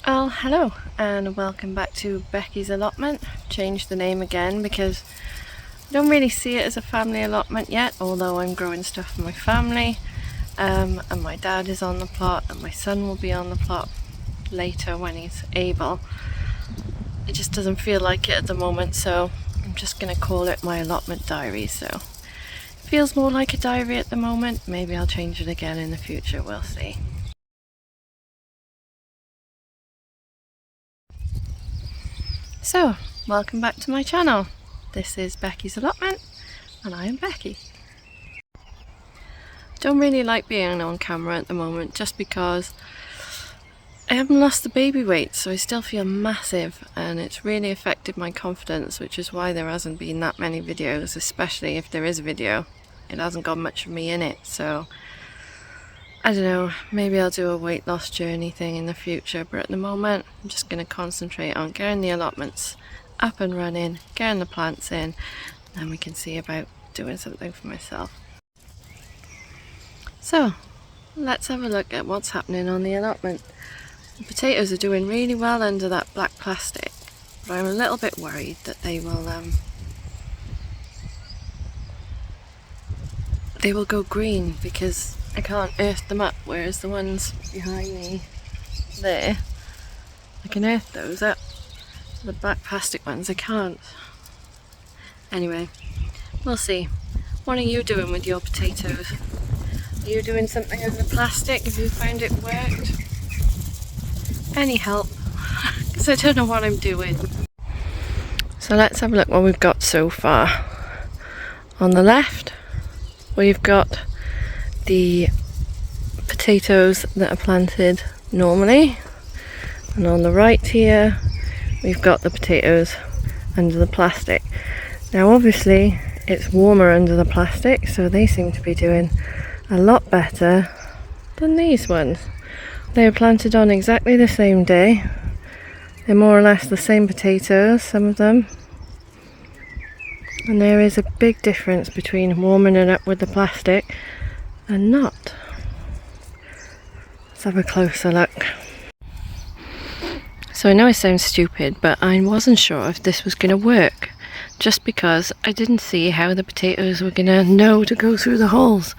Well, hello and welcome back to Becky's Allotment. Changed the name again because I don't really see it as a family allotment yet, although I'm growing stuff for my family, and my dad is on the plot and my son will be on the plot later when he's able. It just doesn't feel like it at the moment, so I'm just going to call it my allotment diary. So it feels more like a diary at the moment. Maybe I'll change it again in the future, we'll see. So, welcome back to my channel. This is Becky's Allotment and I am Becky. Don't really like being on camera at the moment just because I haven't lost the baby weight, so I still feel massive and it's really affected my confidence, which is why there hasn't been that many videos, especially if there is a video. It hasn't got much of me in it, so I don't know, maybe I'll do a weight loss journey thing in the future, but at the moment I'm just going to concentrate on getting the allotments up and running, getting the plants in, and then we can see about doing something for myself. So let's have a look at what's happening on the allotment. The potatoes are doing really well under that black plastic, but I'm a little bit worried that they will go green because I can't earth them up, whereas the ones behind me there, I can earth those up. The black plastic ones I can't. Anyway, we'll see. What are you doing with your potatoes? Are you doing something with the plastic? Have you found it worked? Any help? Because I don't know what I'm doing. So let's have a look what we've got so far. On the left, we've got the potatoes that are planted normally, and on the right here we've got the potatoes under the plastic. Now obviously it's warmer under the plastic, so they seem to be doing a lot better than these ones. They were planted on exactly the same day. They're more or less the same potatoes, some of them, and there is a big difference between warming it up with the plastic and not. Let's have a closer look. So I know it sounds stupid, but I wasn't sure if this was going to work, just because I didn't see how the potatoes were going to know to go through the holes.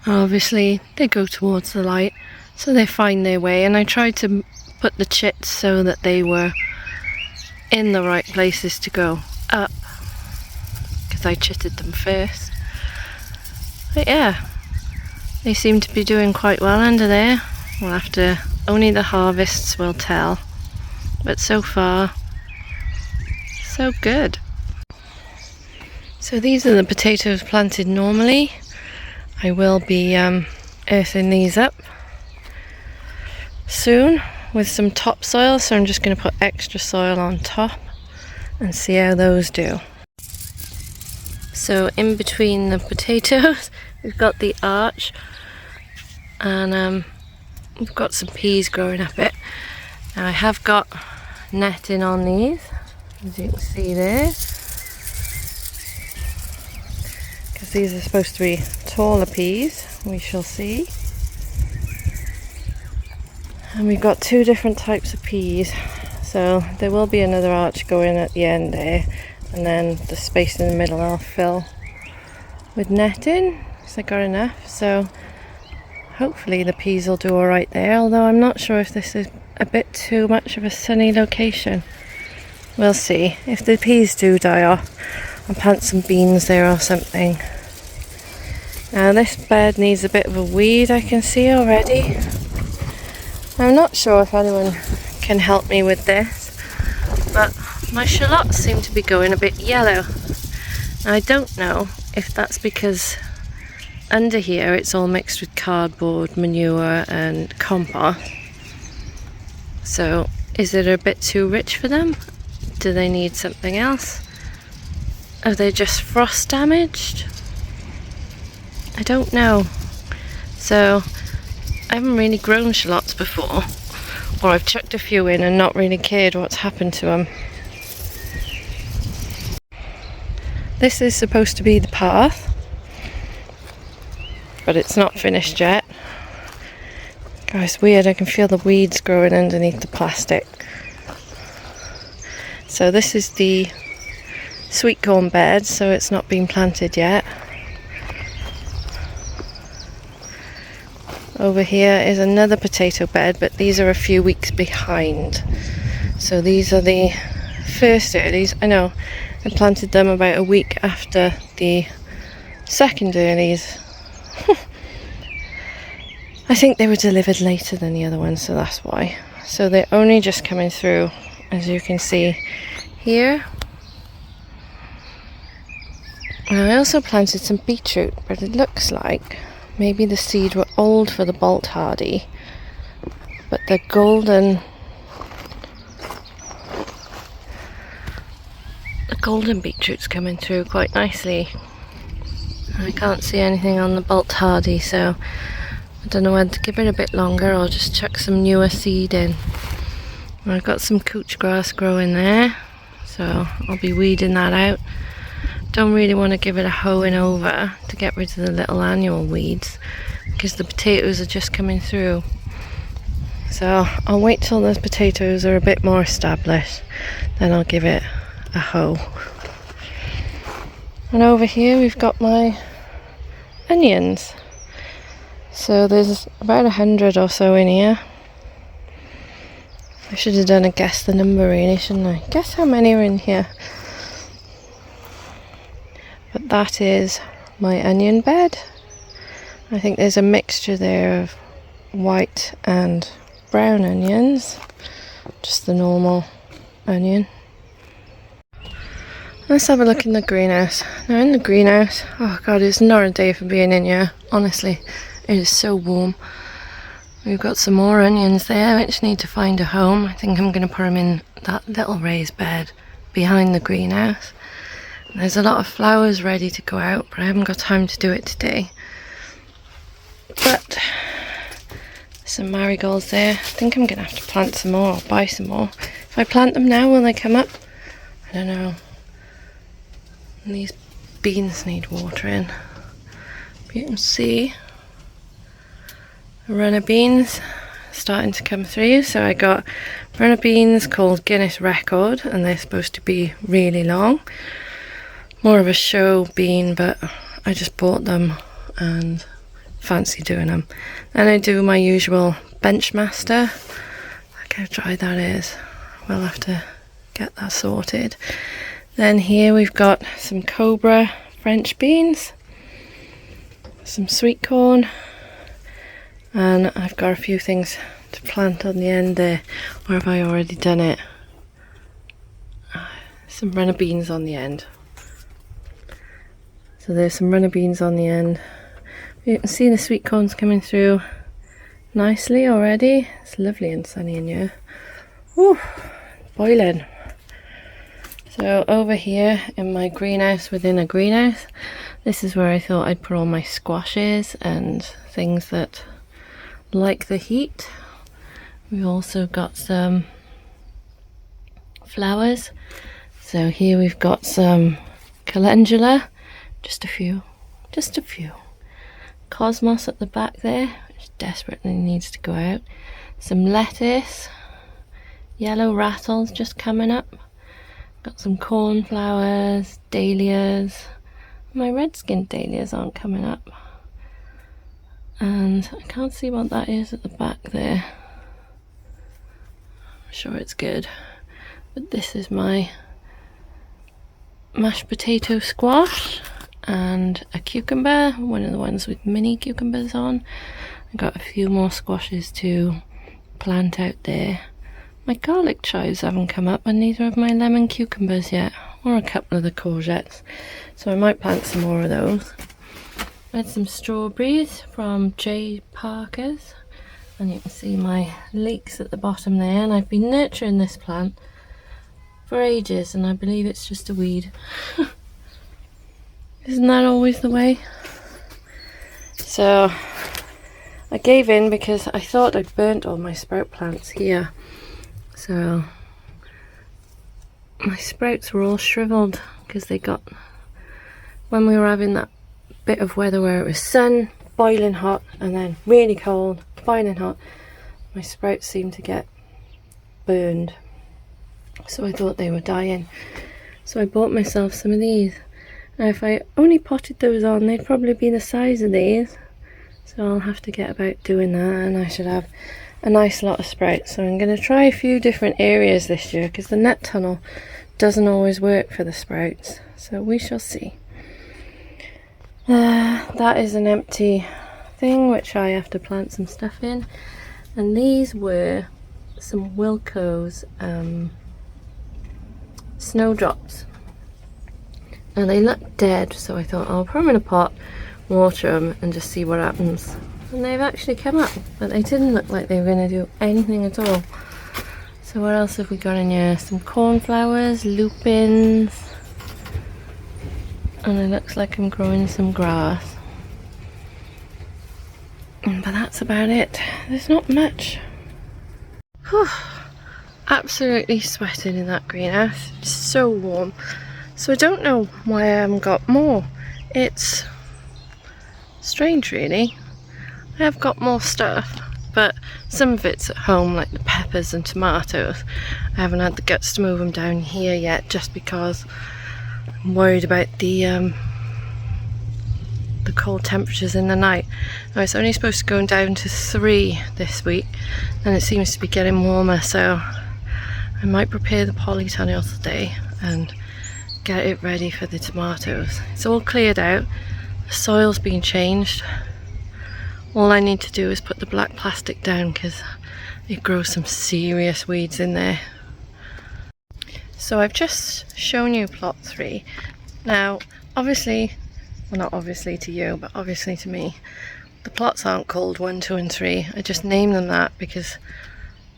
Obviously they go towards the light, so they find their way, and I tried to put the chits so that they were in the right places to go up, because I chitted them first. But yeah, they seem to be doing quite well under there. We'll have to, only the harvests will tell, but so far so good. So these are the potatoes planted normally. I will be earthing these up soon with some topsoil, so I'm just going to put extra soil on top and see how those do. So in between the potatoes we've got the arch, and we've got some peas growing up it. Now I have got netting on these, as you can see there, because these are supposed to be taller peas, we shall see. And we've got two different types of peas, so there will be another arch going at the end there, and then the space in the middle I'll fill with netting, because I got enough. So hopefully the peas will do alright there, although I'm not sure if this is a bit too much of a sunny location. We'll see. If the peas do die off, I'll plant some beans there or something. Now this bed needs a bit of a weed, I can see already. I'm not sure if anyone can help me with this, but my shallots seem to be going a bit yellow. Now I don't know if that's because under here it's all mixed with cardboard, manure and compost. So is it a bit too rich for them? Do they need something else? Are they just frost damaged? I don't know. So I haven't really grown shallots before, or I've chucked a few in and not really cared what's happened to them. This is supposed to be the path, but it's not finished yet. Guys, weird, I can feel the weeds growing underneath the plastic. So this is the sweet corn bed, so it's not been planted yet. Over here is another potato bed, but these are a few weeks behind. So these are the first earlies. I know, I planted them about a week after the second earlies. I think they were delivered later than the other ones, so that's why. So they're only just coming through, as you can see here. And I also planted some beetroot, but it looks like maybe the seed were old for the Bolt Hardy, but the golden beetroot's coming through quite nicely. I can't see anything on the Bolt Hardy, so I don't know whether to give it a bit longer or just chuck some newer seed in. I've got some couch grass growing there, so I'll be weeding that out. Don't really want to give it a hoeing over to get rid of the little annual weeds, because the potatoes are just coming through. So I'll wait till those potatoes are a bit more established, then I'll give it a hoe. And over here we've got my onions. So there's about 100 or so in here. I should have done a guess the number really, shouldn't I? Guess how many are in here. But that is my onion bed. I think there's a mixture there of white and brown onions. Just the normal onion. Let's have a look in the greenhouse. Now in the greenhouse, oh god, it's not a day for being in here. Honestly, it is so warm. We've got some more onions there which need to find a home. I think I'm going to put them in that little raised bed behind the greenhouse. There's a lot of flowers ready to go out, but I haven't got time to do it today. But some marigolds there. I think I'm going to have to plant some more or buy some more. If I plant them now, will they come up? I don't know. And these beans need watering. But you can see the runner beans starting to come through. So I got runner beans called Guinness Record, and they're supposed to be really long. More of a show bean, but I just bought them and fancy doing them. Then I do my usual Benchmaster. Look how dry that is. We'll have to get that sorted. Then here we've got some Cobra French beans, some sweet corn, and I've got a few things to plant on the end there. Or have I already done it? Some runner beans on the end. So there's some runner beans on the end. You can see the sweet corn's coming through nicely already. It's lovely and sunny in here. Whew, boiling. So over here in my greenhouse within a greenhouse, this is where I thought I'd put all my squashes and things that like the heat. We've also got some flowers. So here we've got some calendula. Just a few. Cosmos at the back there, which desperately needs to go out. Some lettuce. Yellow rattles just coming up. Got some cornflowers, dahlias. My red-skinned dahlias aren't coming up. And I can't see what that is at the back there. I'm sure it's good. But this is my mashed potato squash. And a cucumber, one of the ones with mini cucumbers on. I got a few more squashes to plant out there. My garlic chives haven't come up, and neither have my lemon cucumbers yet, or a couple of the courgettes. So I might plant some more of those. I had some strawberries from J. Parker's, and you can see my leeks at the bottom there. And I've been nurturing this plant for ages, and I believe it's just a weed. Isn't that always the way? So I gave in because I thought I'd burnt all my sprout plants here. So my sprouts were all shriveled because they got, when we were having that bit of weather where it was sun, boiling hot, and then really cold, boiling hot, my sprouts seemed to get burned. so I thought they were dying. So I bought myself some of these. Now if I only potted those on, they'd probably be the size of these. So I'll have to get about doing that, and I should have a nice lot of sprouts. So I'm going to try a few different areas this year, because the net tunnel doesn't always work for the sprouts. So we shall see. That is an empty thing which I have to plant some stuff in. And these were some Wilco's snowdrops. And they look dead, so I thought I'll put them in a pot, water them, and just see what happens. And they've actually come up, but they didn't look like they were going to do anything at all. So what else have we got in here? Some cornflowers, lupins, and it looks like I'm growing some grass. But that's about it. There's not much. Whew. Absolutely sweating in that greenhouse. It's so warm. So I don't know why I haven't got more. It's strange really. I have got more stuff, but some of it's at home, like the peppers and tomatoes. I haven't had the guts to move them down here yet, just because I'm worried about the cold temperatures in the night. Now it's only supposed to go down to 3 this week, and it seems to be getting warmer, so I might prepare the polytunnel today and get it ready for the tomatoes. It's all cleared out, the soil's been changed. All I need to do is put the black plastic down, because it grows some serious weeds in there. So I've just shown you plot 3. Now obviously, well not obviously to you, but obviously to me, the plots aren't called 1, 2 and 3. I just named them that because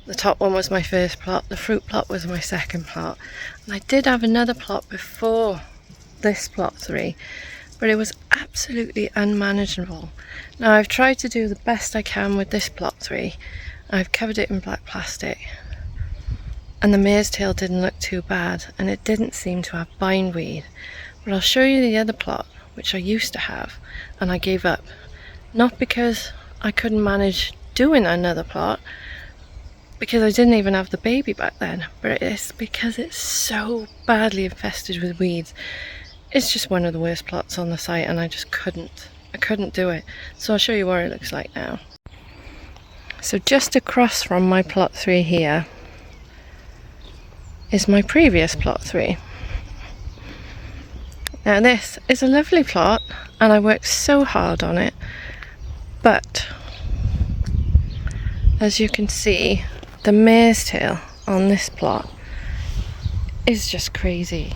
the top one was my first plot, the fruit plot was my second plot, and I did have another plot before this plot 3, but it was absolutely unmanageable. Now I've tried to do the best I can with this plot 3. I've covered it in black plastic, and the mare's tail didn't look too bad, and it didn't seem to have bindweed. But I'll show you the other plot, which I used to have, and I gave up. Not because I couldn't manage doing another plot, because I didn't even have the baby back then, but it's because it's so badly infested with weeds. It's just one of the worst plots on the site, and I just couldn't do it. So I'll show you what it looks like now. So just across from my plot 3 here is my previous plot 3. Now this is a lovely plot, and I worked so hard on it, but as you can see, the mare's tail on this plot is just crazy.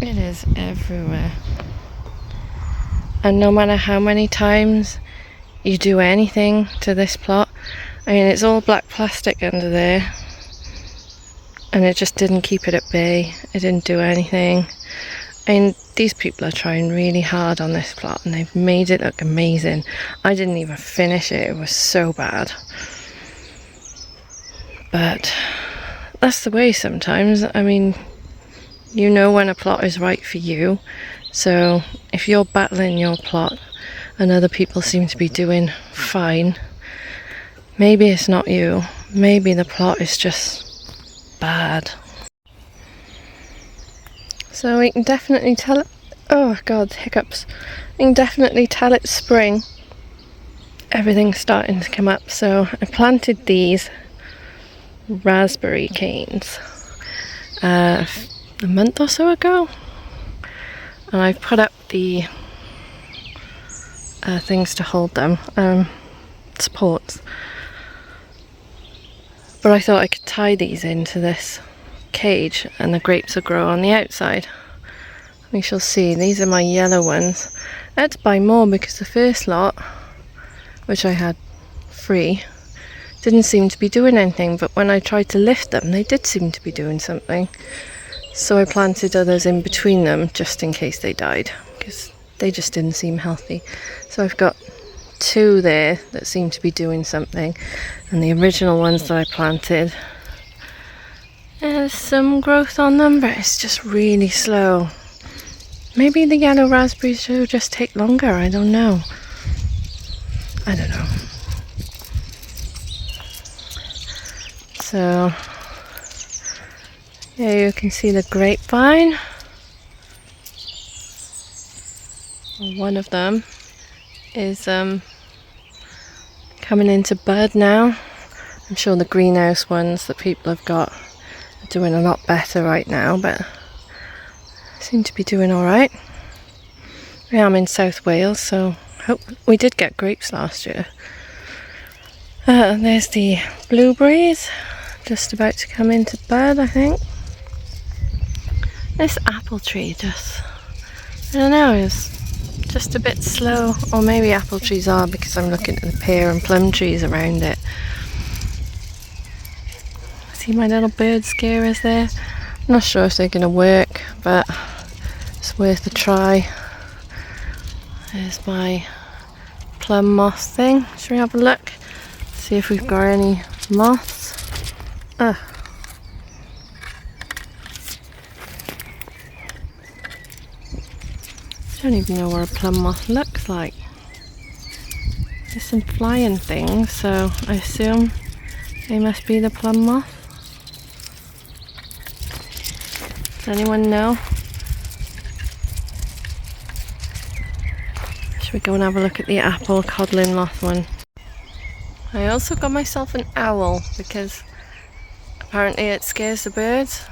It is everywhere, and no matter how many times you do anything to this plot, I mean it's all black plastic under there, and it just didn't keep it at bay. It didn't do anything. I mean, these people are trying really hard on this plot, and they've made it look amazing. I didn't even finish it, it was so bad. But that's the way sometimes. I mean, you know when a plot is right for you. So if you're battling your plot and other people seem to be doing fine, maybe it's not you. Maybe the plot is just bad. So we can definitely tell it, oh god, hiccups. You can definitely tell it's spring. Everything's starting to come up. So I planted these raspberry canes a month or so ago, and I've put up the things to hold them, supports. But I thought I could tie these into this cage and the grapes will grow on the outside. We shall see. These are my yellow ones. I had to buy more because the first lot, which I had free, didn't seem to be doing anything, but when I tried to lift them they did seem to be doing something. So I planted others in between them just in case they died, because they just didn't seem healthy. So I've got 2 there that seem to be doing something, and the original ones that I planted, there's some growth on them, but it's just really slow. Maybe the yellow raspberries will just take longer, I don't know. So Here you can see the grapevine. One of them is coming into bud now. I'm sure the greenhouse ones that people have got are doing a lot better right now, but seem to be doing alright. I am in South Wales, so hope we did get grapes last year. There's the blueberries, just about to come into bud, I think. This apple tree just, I don't know, is just a bit slow. Or maybe apple trees are, because I'm looking at the pear and plum trees around it. See my little bird scarers there? I'm not sure if they're going to work, but it's worth a try. There's my plum moth thing. Should we have a look? See if we've got any moths. I don't even know what a plum moth looks like. There's some flying things, so I assume they must be the plum moth. Does anyone know? Should we go and have a look at the apple codlin moth one? I also got myself an owl because apparently it scares the birds.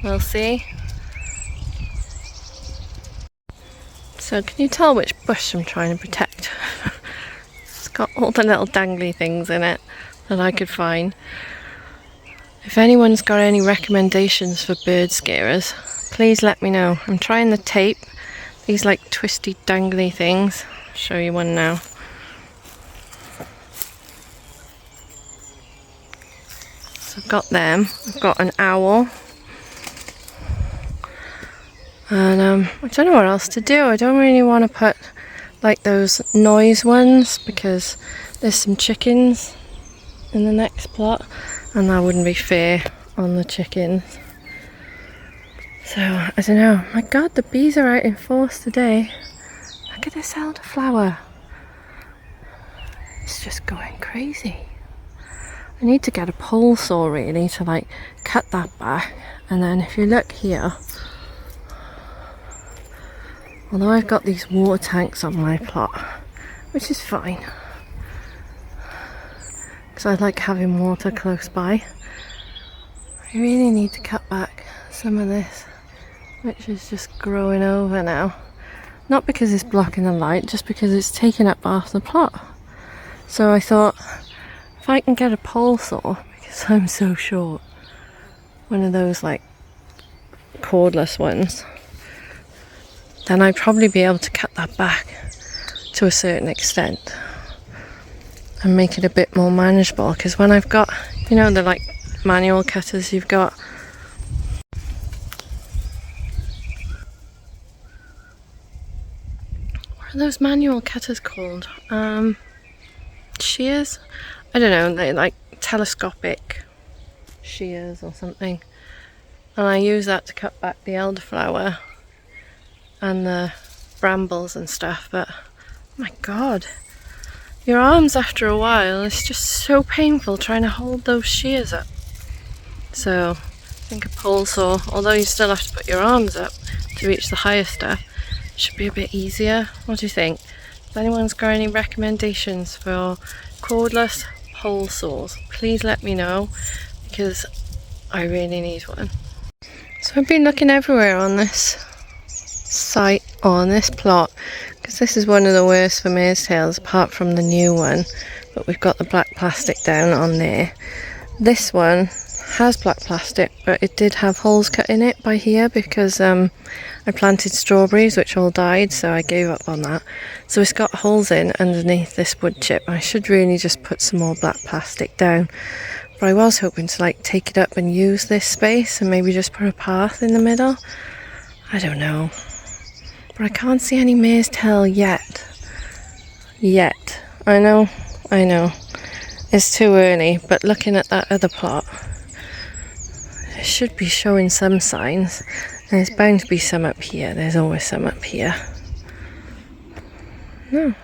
We'll see. So can you tell which bush I'm trying to protect? It's got all the little dangly things in it that I could find. If anyone's got any recommendations for bird scarers, please let me know. I'm trying the tape, these like twisty dangly things. I'll show you one now. So I've got them. I've got an owl. And I don't know what else to do. I don't really want to put like those noise ones because there's some chickens in the next plot and that wouldn't be fair on the chickens. So I don't know. My god, the bees are out in force today. Look at this elderflower. It's just going crazy. I need to get a pole saw really to like cut that back, and then if you look here, although I've got these water tanks on my plot, which is fine, because I like having water close by, I really need to cut back some of this, which is just growing over now. Not because it's blocking the light, just because it's taking up half the plot. So I thought, if I can get a pole saw, because I'm so short, one of those like cordless ones, then I'd probably be able to cut that back to a certain extent and make it a bit more manageable. Because when I've got, you know, the like manual cutters you've got, what are those manual cutters called? Shears? I don't know, they're like telescopic shears or something. And I use that to cut back the elderflower and the brambles and stuff, but oh my god, your arms after a while, it's just so painful trying to hold those shears up. So I think a pole saw, although you still have to put your arms up to reach the higher stuff, should be a bit easier. What do you think? If anyone's got any recommendations for cordless pole saws, please let me know, because I really need one. So I've been looking everywhere on this site, on this plot, because this is one of the worst for mare's tails apart from the new one, but we've got the black plastic down on there. This one has black plastic, but it did have holes cut in it by here because I planted strawberries which all died, so I gave up on that. So it's got holes in underneath this wood chip. I should really just put some more black plastic down, but I was hoping to like take it up and use this space and maybe just put a path in the middle. I don't know, but I can't see any mare's tail yet. I know it's too early, but looking at that other plot, it should be showing some signs. There's bound to be some up here. There's always some up here. No,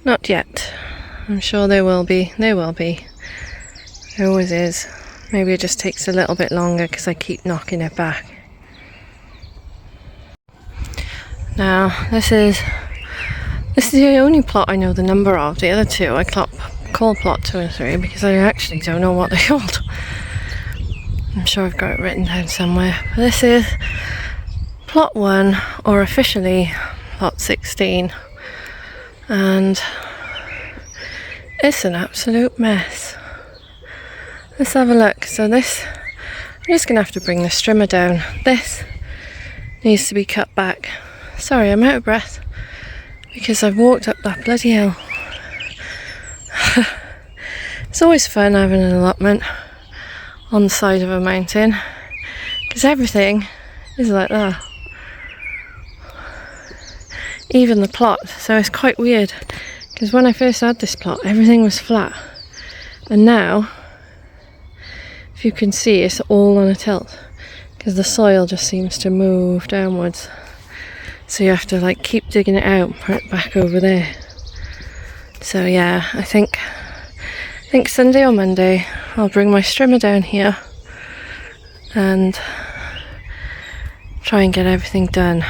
not yet. I'm sure there will be. There will be. There always is. maybe it just takes a little bit longer because I keep knocking it back. Now this is the only plot I know the number of. The other two I call plot 2 and 3 because I actually don't know what they're called. I'm sure I've got it written down somewhere. But this is plot 1, or officially plot 16, and it's an absolute mess. Let's have a look. So this, I'm just gonna have to bring the strimmer down. This needs to be cut back. Sorry, I'm out of breath because I've walked up that bloody hill. It's always fun having an allotment on the side of a mountain because everything is like that. Even the plot. So it's quite weird because when I first had this plot everything was flat, and now if you can see it's all on a tilt because the soil just seems to move downwards. So you have to like keep digging it out and put it back over there. So yeah, I think Sunday or Monday I'll bring my strimmer down here and try and get everything done.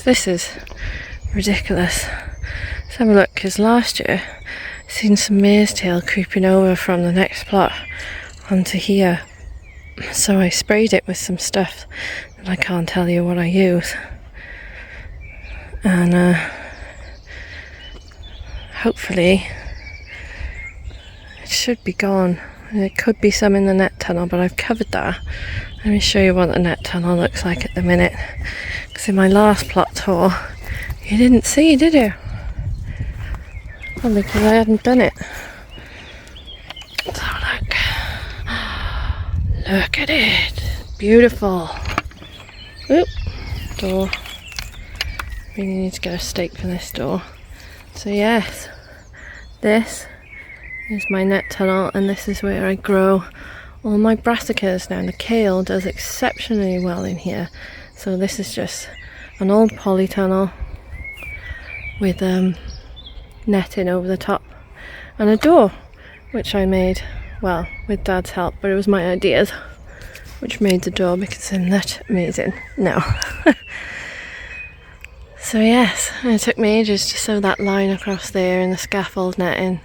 This is ridiculous. Let's have a look, because last year I seen some mare's tail creeping over from the next plot onto here. So I sprayed it with some stuff and I can't tell you what I use. And hopefully it should be gone. There could be some in the net tunnel, but I've covered that. Let me show you what the net tunnel looks like at the minute. Because in my last plot tour, you didn't see, did you? Probably because I hadn't done it. So look. Look at it. Beautiful. Oop. Door. Really need to get a stake for this door. So yes, this is my net tunnel, and this is where I grow all my brassicas now. The kale does exceptionally well in here. So this is just an old polytunnel with netting over the top and a door which I made, well, with Dad's help, but it was my ideas which made the door because I'm that amazing. No. So yes, it took me ages to sew that line across there in the scaffold netting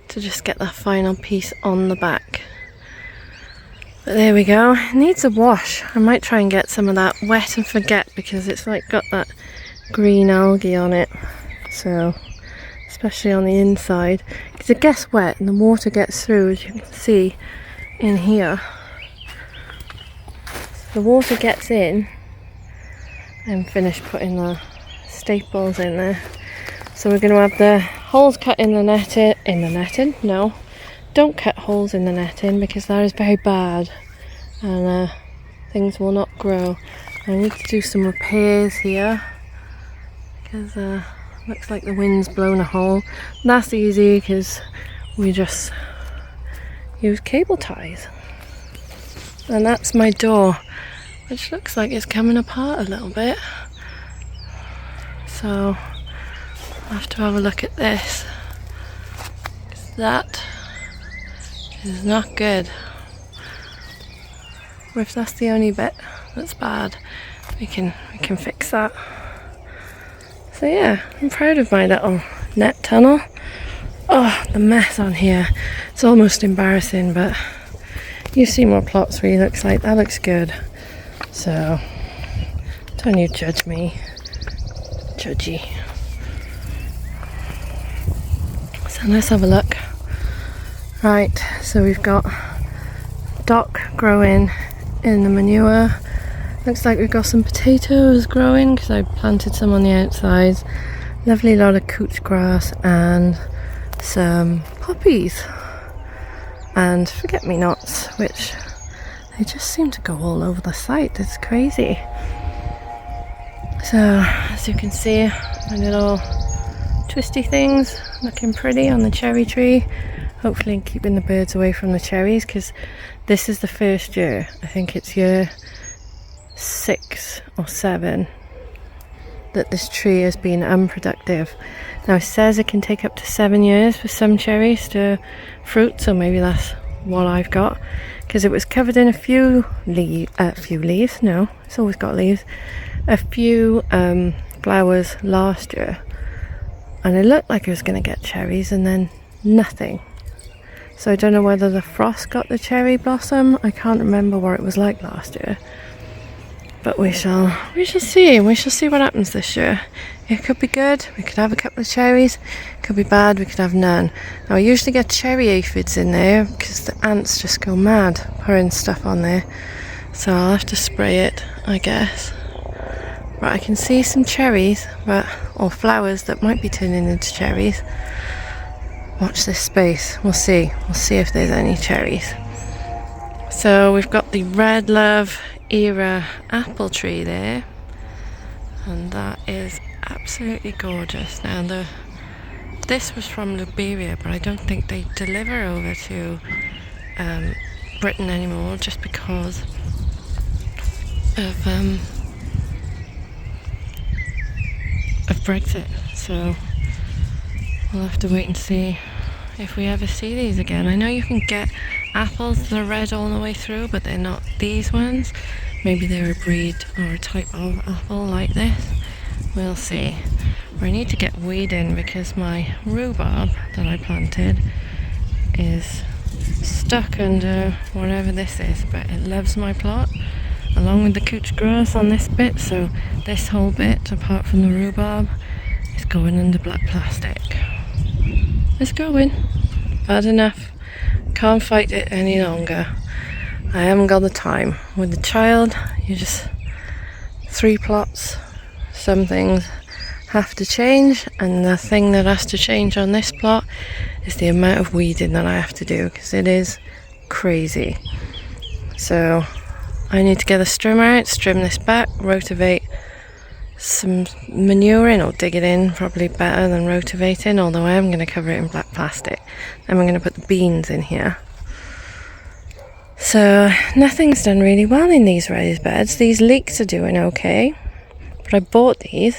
to just get that final piece on the back. But there we go. It needs a wash. I might try and get some of that wet and forget because it's like got that green algae on it. So, especially on the inside, because it gets wet and the water gets through, as you can see in here. The water gets in and finish putting the staples in there. So we're going to have the holes cut in the netting. No, don't cut holes in the netting because that is very bad and things will not grow. I need to do some repairs here because looks like the wind's blown a hole. That's easy because we just use cable ties. And that's my door, which looks like it's coming apart a little bit. So I'll have to have a look at this, 'cause that is not good. Or if that's the only bit that's bad, we can fix that. So yeah, I'm proud of my little net tunnel. Oh, the mess on here. It's almost embarrassing, but you see more plot 3 looks like. That looks good. So don't you judge me. Judgy. So let's have a look. Right, so we've got dock growing in the manure. Looks like we've got some potatoes growing because I planted some on the outsides. Lovely lot of couch grass and some poppies and forget-me-nots, which they just seem to go all over the site. It's crazy. So as you can see, my little twisty things looking pretty on the cherry tree, hopefully keeping the birds away from the cherries, because this is the first year, I think it's year 6 or 7, that this tree has been unproductive. Now it says it can take up to 7 years for some cherries to fruit, so maybe that's what I've got, because it was covered in a few leaves. No, it's always got leaves. A few flowers last year, and it looked like it was going to get cherries, and then nothing. So I don't know whether the frost got the cherry blossom. I can't remember what it was like last year. But we shall see. We shall see what happens this year. It could be good. We could have a couple of cherries. It could be bad. We could have none. Now I usually get cherry aphids in there because the ants just go mad pouring stuff on there. So I'll have to spray it, I guess. But I can see some cherries, or flowers that might be turning into cherries. Watch this space. We'll see. We'll see if there's any cherries. So we've got the Red Love era apple tree there, and that is absolutely gorgeous. Now this was from Liberia, but I don't think they deliver over to Britain anymore, just because of Brexit. So we'll have to wait and see if we ever see these again. I know you can get apples that are red all the way through, but they're not these ones. Maybe they're a breed or a type of apple like this. We'll see. I need to get weed in because my rhubarb that I planted is stuck under whatever this is, but it loves my plot, along with the couch grass on this bit. So this whole bit, apart from the rhubarb, is going under black plastic. It's going. Bad enough. Can't fight it any longer. I haven't got the time. With the child, you just 3 plots. Some things have to change, and the thing that has to change on this plot is the amount of weeding that I have to do, because it is crazy. So I need to get a strimmer out, strim this back, rotivate some manure in, or dig it in, probably better than rotivating, although I am going to cover it in black plastic. Then we're going to put the beans in here. So nothing's done really well in these raised beds. These leeks are doing okay, but I bought these.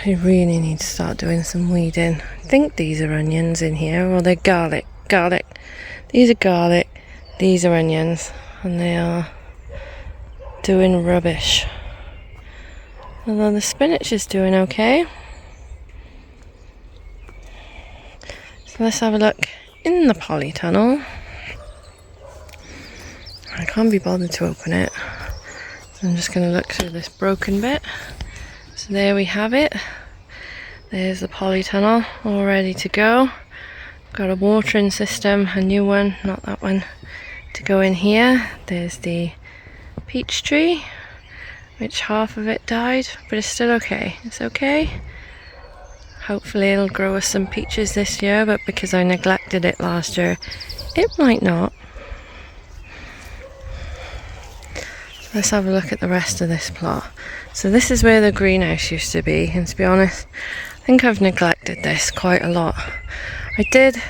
I really need to start doing some weeding. I think these are onions in here, or they're garlic. These are garlic, these are onions, and they are doing rubbish. Although the spinach is doing okay. So let's have a look in the polytunnel. I can't be bothered to open it, so I'm just going to look through this broken bit. So there we have it. There's the polytunnel all ready to go. Got a watering system, a new one, not that one, to go in here. There's the peach tree, which half of it died, but it's still okay. It's okay. Hopefully it'll grow us some peaches this year, but because I neglected it last year, it might not. Let's have a look at the rest of this plot. So this is where the greenhouse used to be, and to be honest, I think I've neglected this quite a lot. I did,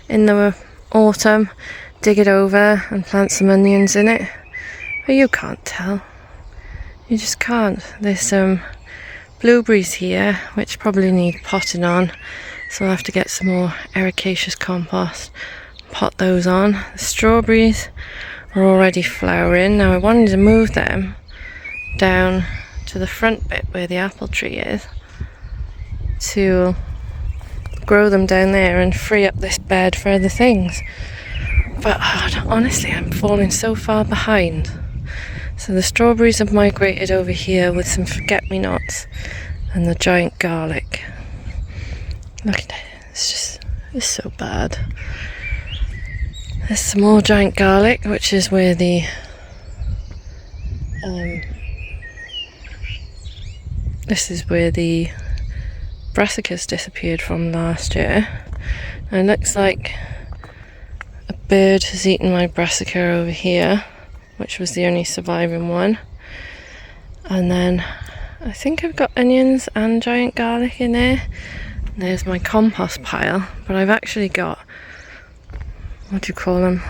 in the autumn, dig it over and plant some onions in it, but you can't tell. You just can't. There's some blueberries here, which probably need potting on, so I'll have to get some more ericaceous compost, pot those on. The strawberries are already flowering. Now I wanted to move them down to the front bit where the apple tree is to grow them down there and free up this bed for other things, but honestly I'm falling so far behind. So the strawberries have migrated over here with some forget-me-nots and the giant garlic. Look at it, it's so bad. There's some more giant garlic, which is where the this is where the brassicas disappeared from last year. And it looks like a bird has eaten my brassica over here, which was the only surviving one. And then I think I've got onions and giant garlic in there. And there's my compost pile, but I've actually got, what do you call them?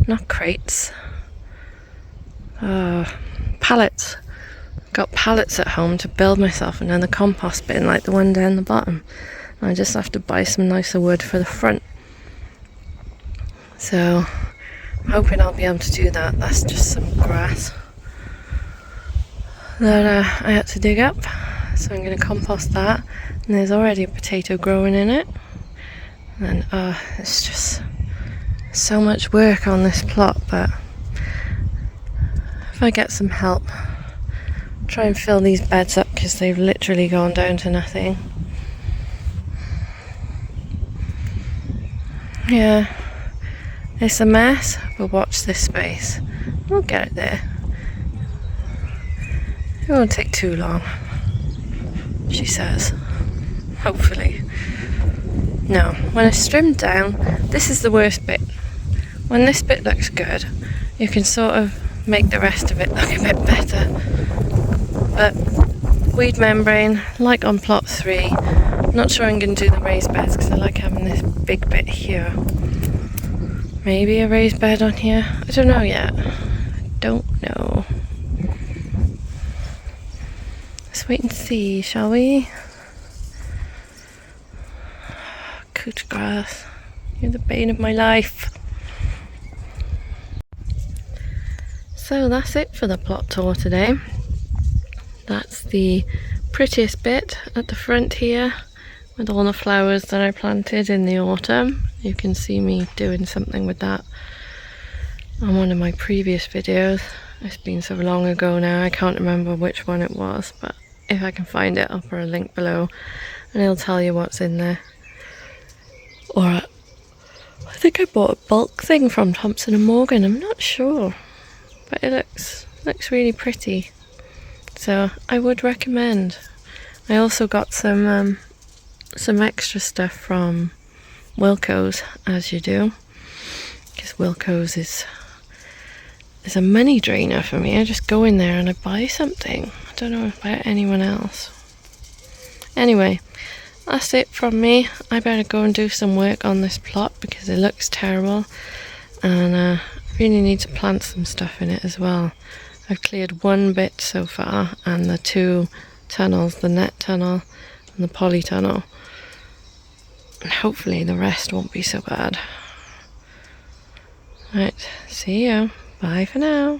Not crates. Pallets. Got pallets at home to build myself another compost bin like the one down the bottom. And I just have to buy some nicer wood for the front. So I'm hoping I'll be able to do that. That's just some grass that I had to dig up. So I'm going to compost that. And there's already a potato growing in it. And it's just so much work on this plot, but if I get some help, try and fill these beds up because they've literally gone down to nothing. Yeah, it's a mess, but watch this space. We'll get it there. It won't take too long, she says. Hopefully. No, when it's trimmed down, this is the worst bit. When this bit looks good, you can sort of make the rest of it look a bit better. But weed membrane, like on plot 3, not sure I'm going to do the raised beds because I like having this big bit here. Maybe a raised bed on here. I don't know yet. I don't know. Let's wait and see, shall we? Couch grass, you're the bane of my life. So that's it for the plot tour today. That's the prettiest bit at the front here with all the flowers that I planted in the autumn. You can see me doing something with that on one of my previous videos. It's been so long ago now, I can't remember which one it was, but if I can find it, I'll put a link below and it'll tell you what's in there. Or I think I bought a bulk thing from Thompson & Morgan, I'm not sure, but it looks really pretty, so I would recommend. I also got some extra stuff from Wilko's, as you do, because Wilko's is a money drainer for me. I just go in there and I buy something. I don't know about anyone else. Anyway, that's it from me. I better go and do some work on this plot because it looks terrible, and I really need to plant some stuff in it as well. I've cleared one bit so far, and the 2 tunnels, the net tunnel and the poly tunnel, and hopefully the rest won't be so bad. Right, see you. Bye for now.